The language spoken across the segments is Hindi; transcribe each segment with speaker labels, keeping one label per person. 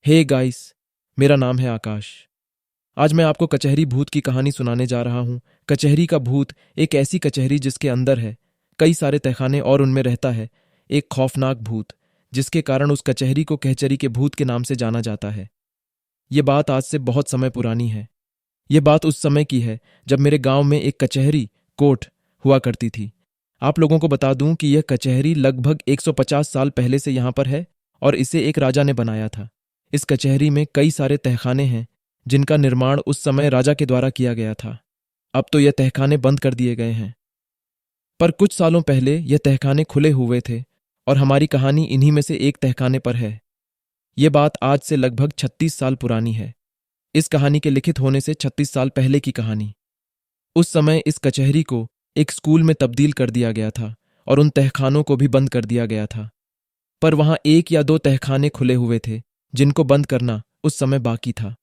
Speaker 1: हे गाइस, मेरा नाम है आकाश। आज मैं आपको कचहरी भूत की कहानी सुनाने जा रहा हूं। कचहरी का भूत एक ऐसी कचहरी जिसके अंदर है कई सारे तहखाने और उनमें रहता है एक खौफनाक भूत, जिसके कारण उस कचहरी को कहचरी के भूत के नाम से जाना जाता है। ये बात आज से बहुत समय पुरानी है। ये बात उस समय की है जब मेरे गांव में एक कचहरी कोर्ट हुआ करती थी। आप लोगों को बता दूं कि यह कचहरी लगभग 150 साल पहले से यहां पर है और इसे एक राजा ने बनाया था। इस कचहरी में कई सारे तहखाने हैं जिनका निर्माण उस समय राजा के द्वारा किया गया था। अब तो यह तहखाने बंद कर दिए गए हैं, पर कुछ सालों पहले यह तहखाने खुले हुए थे और हमारी कहानी इन्हीं में से एक तहखाने पर है। यह बात आज से लगभग 36 साल पुरानी है। इस कहानी के लिखित होने से 36 साल पहले की कहानी। उस समय इस कचहरी को एक स्कूल में तब्दील कर दिया गया था और उन तहखानों को भी बंद कर दिया गया था, पर वहां एक या दो तहखाने खुले हुए थे जिनको बंद करना उस समय बाकी था।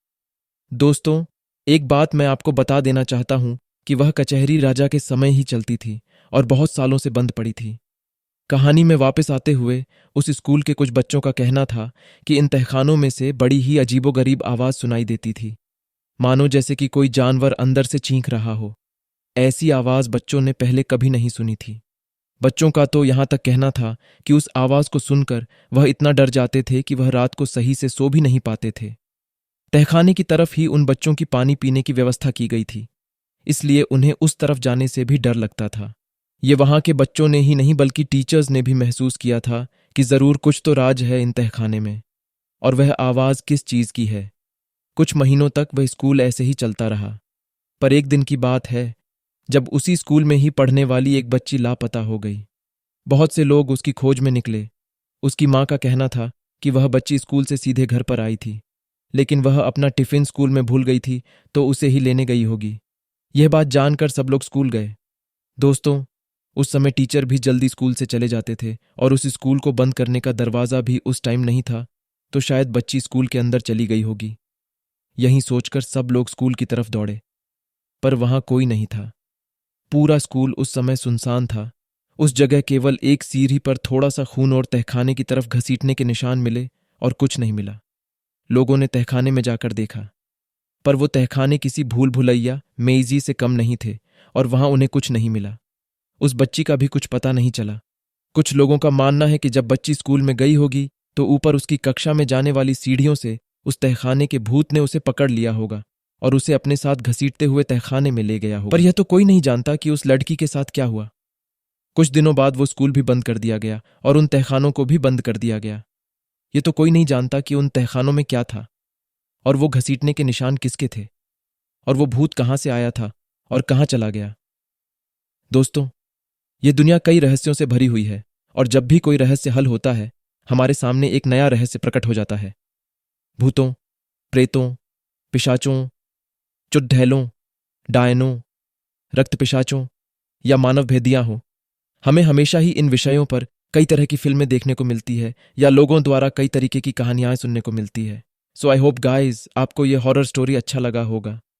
Speaker 1: दोस्तों, एक बात मैं आपको बता देना चाहता हूं कि वह कचहरी राजा के समय ही चलती थी और बहुत सालों से बंद पड़ी थी। कहानी में वापस आते हुए उस स्कूल के कुछ बच्चों का कहना था कि इन तहखानों में से बड़ी ही अजीबोगरीब आवाज सुनाई देती थी, मानो जैसे कि कोई जानवर अंदर से चीख रहा हो। ऐसी आवाज बच्चों ने पहले कभी नहीं सुनी थी। बच्चों का तो यहां तक कहना था कि उस आवाज को सुनकर वह इतना डर जाते थे कि वह रात को सही से सो भी नहीं पाते थे। तहखाने की तरफ ही उन बच्चों की पानी पीने की व्यवस्था की गई थी, इसलिए उन्हें उस तरफ जाने से भी डर लगता था। ये वहां के बच्चों ने ही नहीं बल्कि टीचर्स ने भी महसूस किया था कि जरूर कुछ तो राज है इन तहखाने में, और वह आवाज किस चीज की है। कुछ महीनों तक वह स्कूल ऐसे ही चलता रहा, पर एक दिन की बात है जब उसी स्कूल में ही पढ़ने वाली एक बच्ची लापता हो गई। बहुत से लोग उसकी खोज में निकले। उसकी मां का कहना था कि वह बच्ची स्कूल से सीधे घर पर आई थी, लेकिन वह अपना टिफिन स्कूल में भूल गई थी तो उसे ही लेने गई होगी। यह बात जानकर सब लोग स्कूल गए। दोस्तों, उस समय टीचर भी जल्दी स्कूल से चले जाते थे और उस स्कूल को बंद करने का दरवाजा भी उस टाइम नहीं था, तो शायद बच्ची स्कूल के अंदर चली गई होगी। यही सोचकर सब लोग स्कूल की तरफ दौड़े, पर वहां कोई नहीं था। पूरा स्कूल उस समय सुनसान था। उस जगह केवल एक सीढ़ी पर थोड़ा सा खून और तहखाने की तरफ घसीटने के निशान मिले और कुछ नहीं मिला। लोगों ने तहखाने में जाकर देखा, पर वो तहखाने किसी भूल भुलैया मेजी से कम नहीं थे और वहां उन्हें कुछ नहीं मिला। उस बच्ची का भी कुछ पता नहीं चला। कुछ लोगों का मानना है कि जब बच्ची स्कूल में गई होगी तो ऊपर उसकी कक्षा में जाने वाली सीढ़ियों से उस तहखाने के भूत ने उसे पकड़ लिया होगा और उसे अपने साथ घसीटते हुए तहखाने में ले गया होगा। पर यह तो कोई नहीं जानता कि उस लड़की के साथ क्या हुआ। कुछ दिनों बाद वो स्कूल भी बंद कर दिया गया और उन तहखानों को भी बंद कर दिया गया। ये तो कोई नहीं जानता कि उन तहखानों में क्या था और वो घसीटने के निशान किसके थे और वो भूत कहां से आया था और कहां चला गया। दोस्तों, ये दुनिया कई रहस्यों से भरी हुई है और जब भी कोई रहस्य हल होता है हमारे सामने एक नया रहस्य प्रकट हो जाता है। भूतों, प्रेतों, पिशाचों, चुड़ैलों, डायनों, रक्त पिशाचों या मानव भेदियां हो, हमें हमेशा ही इन विषयों पर कई तरह की फिल्में देखने को मिलती है या लोगों द्वारा कई तरीके की कहानियां सुनने को मिलती है। सो आई होप गाइज आपको ये हॉरर स्टोरी अच्छा लगा होगा।